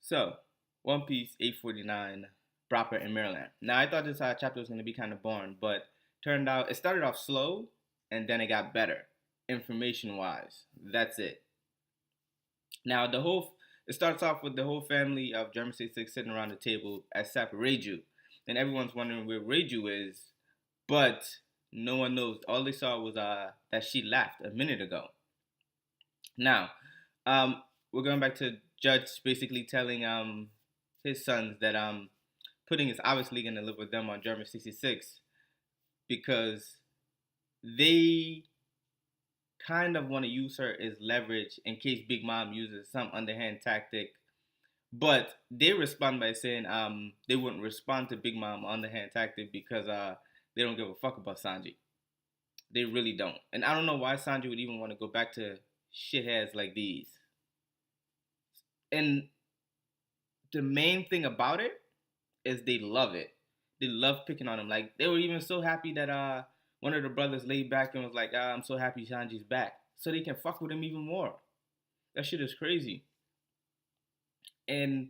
So, One Piece 849, Proper in Maryland. Now, I thought this chapter was going to be kind of boring, but turned out it started off slow and then it got better, information wise. That's it. Now, it starts off with the whole family of German 66 sitting around the table except Reiju. And everyone's wondering where Reiju is, but no one knows. All they saw was that she left a minute ago. Now, we're going back to Judge basically telling his sons that Pudding is obviously going to live with them on German 66 because they kind of want to use her as leverage in case Big Mom uses some underhand tactic. But they respond by saying they wouldn't respond to Big Mom underhand tactic because they don't give a fuck about Sanji. They really don't. And I don't know why Sanji would even want to go back to shitheads like these. And the main thing about it is they love it. They love picking on him. Like they were even so happy that one of the brothers laid back and was like, I'm so happy Sanji's back. So they can fuck with him even more. That shit is crazy. And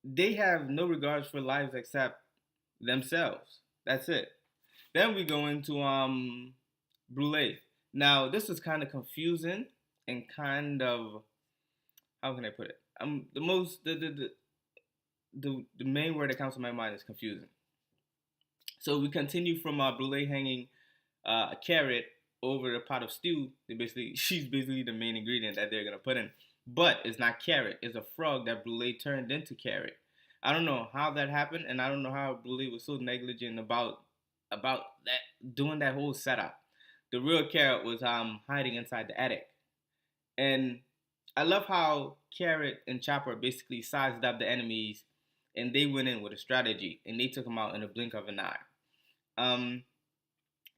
they have no regards for lives except themselves. That's it. Then we go into Brule. Now this is kind of confusing and kind of, how can I put it? The most the main word that comes to my mind is confusing. So we continue from Brule hanging a carrot over a pot of stew. She's basically the main ingredient that they're gonna put in, but it's not carrot. It's a frog that Brule turned into carrot. I don't know how that happened, and I don't know how Brule was so negligent about that, doing that whole setup. The real carrot was hiding inside the attic, and I love how Carrot and Chopper basically sized up the enemies, and they went in with a strategy, and they took them out in a blink of an eye. Um,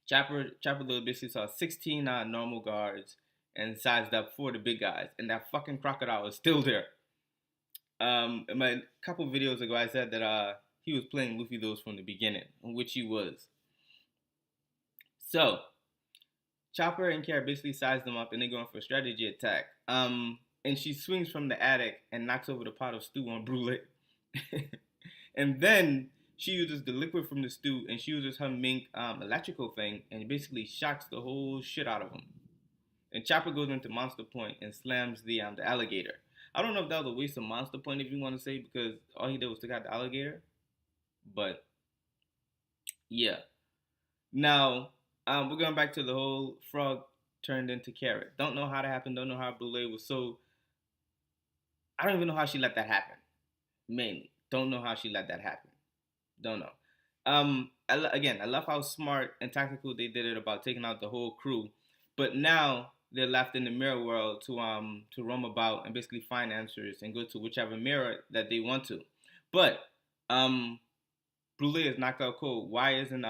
Chopper Little basically saw 16 normal guards and sized up for the big guys, and that fucking crocodile is still there. In my couple videos ago, I said that he was playing Luffy those from the beginning, which he was. So Chopper and Carrot basically sized them up, and they're going for a strategy attack. And she swings from the attic and knocks over the pot of stew on Brule. And then she uses the liquid from the stew and she uses her mink electrical thing and basically shocks the whole shit out of him. And Chopper goes into Monster Point and slams the alligator. I don't know if that was a waste of Monster Point, if you want to say, because all he did was take out the alligator. But yeah. Now we're going back to the whole frog turned into carrot. Don't know how that happened. Don't know how Brule was so. I don't even know how she let that happen. Mainly, don't know how she let that happen. Don't know. I love how smart and tactical they did it about taking out the whole crew. But now they're left in the mirror world to roam about and basically find answers and go to whichever mirror that they want to. But Brule is knocked out cold. Why isn't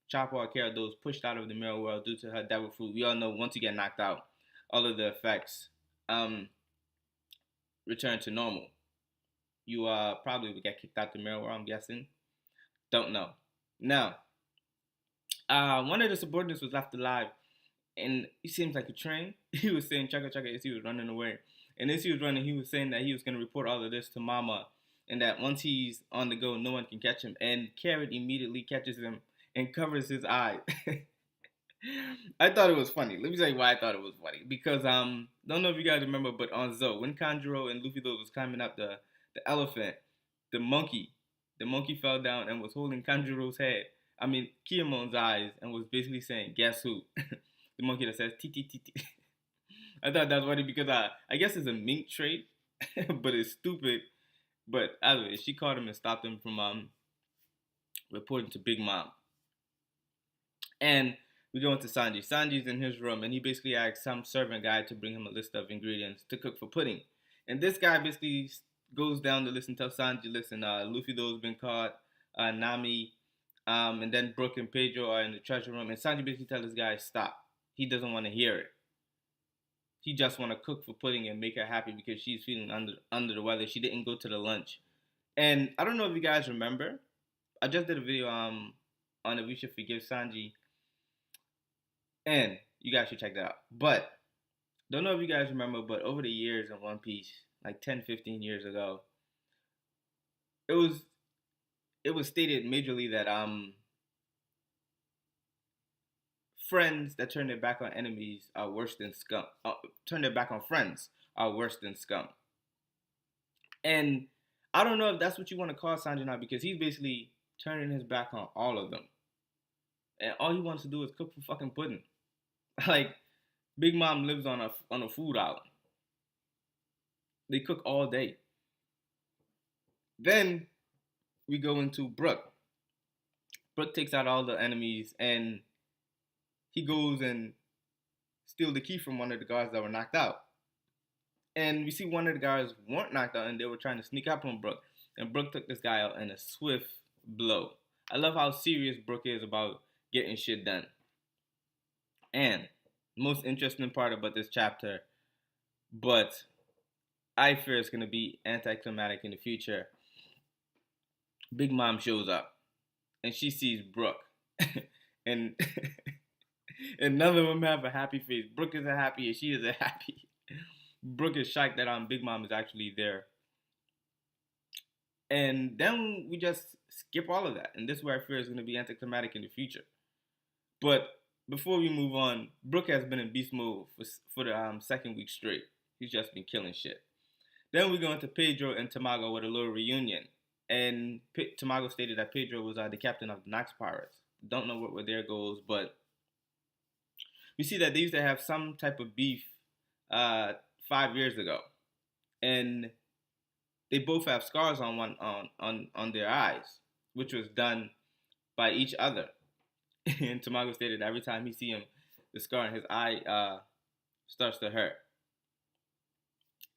Chopper or Gyarados pushed out of the mirror world due to her devil fruit? We all know once you get knocked out, all of the effects return to normal. You probably would get kicked out the mirror world, I'm guessing. Don't know. Now, one of the subordinates was left alive, and he seems like a train. He was saying chugga chugga as he was running away. And as he was running, he was saying that he was going to report all of this to Mama, and that once he's on the go, no one can catch him. And Carrot immediately catches him and covers his eye. I thought it was funny. Let me tell you why I thought it was funny. Because don't know if you guys remember, but on Zoe, when Kanjuro and Luffy was climbing up the elephant, the monkey fell down and was holding Kanjuro's head. I mean Kiyomon's eyes, and was basically saying, "Guess who?" The monkey that says "ti ti ti ti." I thought that was funny because I guess it's a mink trait, but it's stupid. But anyway, she caught him and stopped him from reporting to Big Mom. And we go into Sanji. Sanji's in his room, and he basically asks some servant guy to bring him a list of ingredients to cook for pudding. And this guy basically goes down the list and tells Sanji, listen, Luffy Do's been caught, Nami, and then Brook and Pedro are in the treasure room. And Sanji basically tells this guy, stop. He doesn't want to hear it. He just want to cook for pudding and make her happy because she's feeling under the weather. She didn't go to the lunch. And I don't know if you guys remember. I just did a video on if we should forgive Sanji. And you guys should check that out. But don't know if you guys remember, but over the years in One Piece, like 10, 15 years ago, it was it was stated majorly that friends that turn their back on enemies are worse than scum. Turn their back on friends are worse than scum. And I don't know if that's what you want to call Sanjana because he's basically turning his back on all of them, and all he wants to do is cook for fucking pudding. Like Big Mom lives on a food island. They cook all day. Then we go into Brook. Brook takes out all the enemies and he goes and steals the key from one of the guards that were knocked out. And we see one of the guards weren't knocked out and they were trying to sneak up on Brook. And Brook took this guy out in a swift blow. I love how serious Brook is about getting shit done. And most interesting part about this chapter, but I fear it's going to be anticlimactic in the future. Big Mom shows up and she sees Brook. and and none of them have a happy face. Brook isn't happy and she isn't happy. Brook is shocked that Big Mom is actually there. And then we just skip all of that. And this is where I fear is going to be anticlimactic in the future. But before we move on, Brook has been in beast mode for the second week straight. He's just been killing shit. Then we go into Pedro and Tamago with a little reunion. And Tamago stated that Pedro was the captain of the Nox Pirates. Don't know what were their goals, but we see that they used to have some type of beef 5 years ago. And they both have scars on their eyes, which was done by each other. And Tamago stated every time he see him, the scar in his eye starts to hurt.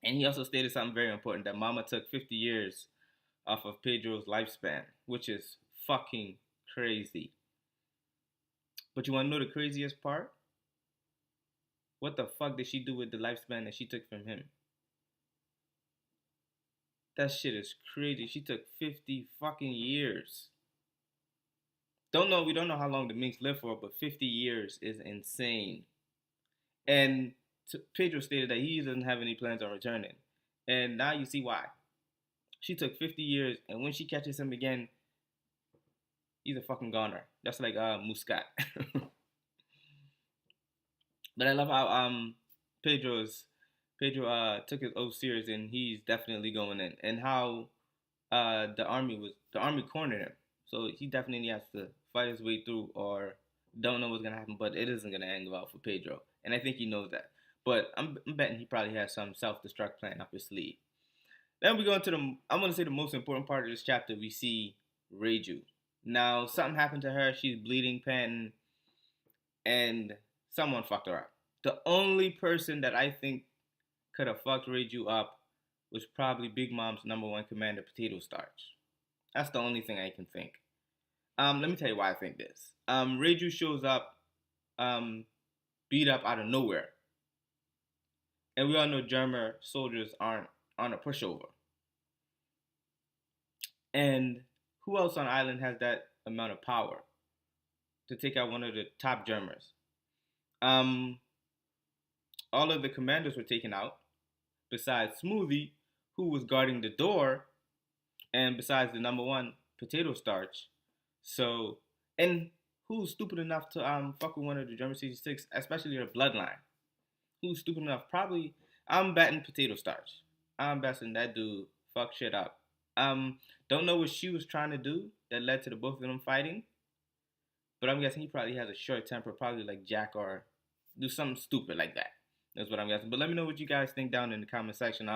And he also stated something very important, that Mama took 50 years off of Pedro's lifespan, which is fucking crazy. But you want to know the craziest part? What the fuck did she do with the lifespan that she took from him? That shit is crazy. She took 50 fucking years. We don't know how long the minks live for, but 50 years is insane. And Pedro stated that he doesn't have any plans on returning. And now you see why. She took 50 years, and when she catches him again, he's a fucking goner. That's like Muscat. But I love how Pedro took his oath serious, and he's definitely going in. And how the army cornered him, so he definitely has to fight his way through, or don't know what's gonna happen. But it isn't gonna end well for Pedro, and I think he knows that. But I'm betting he probably has some self-destruct plan up his sleeve. Then we go into I'm gonna say the most important part of this chapter. We see Reiju. Now something happened to her. She's bleeding, panting, and someone fucked her up. The only person that I think could have fucked Reiju up was probably Big Mom's #1 commander, Potato Starch. That's the only thing I can think. Let me tell you why I think this. Reiju shows up, beat up out of nowhere. And we all know German soldiers aren't on a pushover. And who else on the island has that amount of power to take out one of the top Germans? All of the commanders were taken out, besides Smoothie, who was guarding the door, and besides the #1, Potato Starch. So, and who's stupid enough to fuck with one of the German 66, especially their bloodline? Who's stupid enough? Probably, I'm betting Potato Starch. I'm betting that dude fuck shit up. Don't know what she was trying to do that led to the both of them fighting, but I'm guessing he probably has a short temper, probably like Jack, or do something stupid like that. That's what I'm guessing. But let me know what you guys think down in the comment section.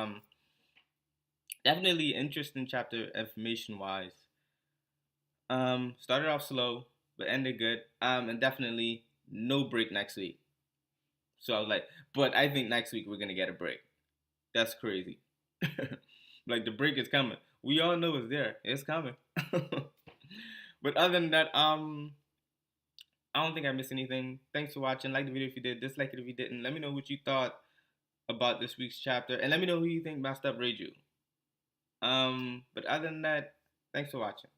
Definitely interesting chapter information wise. Started off slow, but ended good. And definitely no break next week. So I was like, but I think next week we're gonna get a break. That's crazy. Like the break is coming. We all know it's there. It's coming. But other than that, I don't think I missed anything. Thanks for watching. Like the video if you did. Dislike it if you didn't. Let me know what you thought about this week's chapter, and let me know who you think messed up Reiju. But other than that, thanks for watching.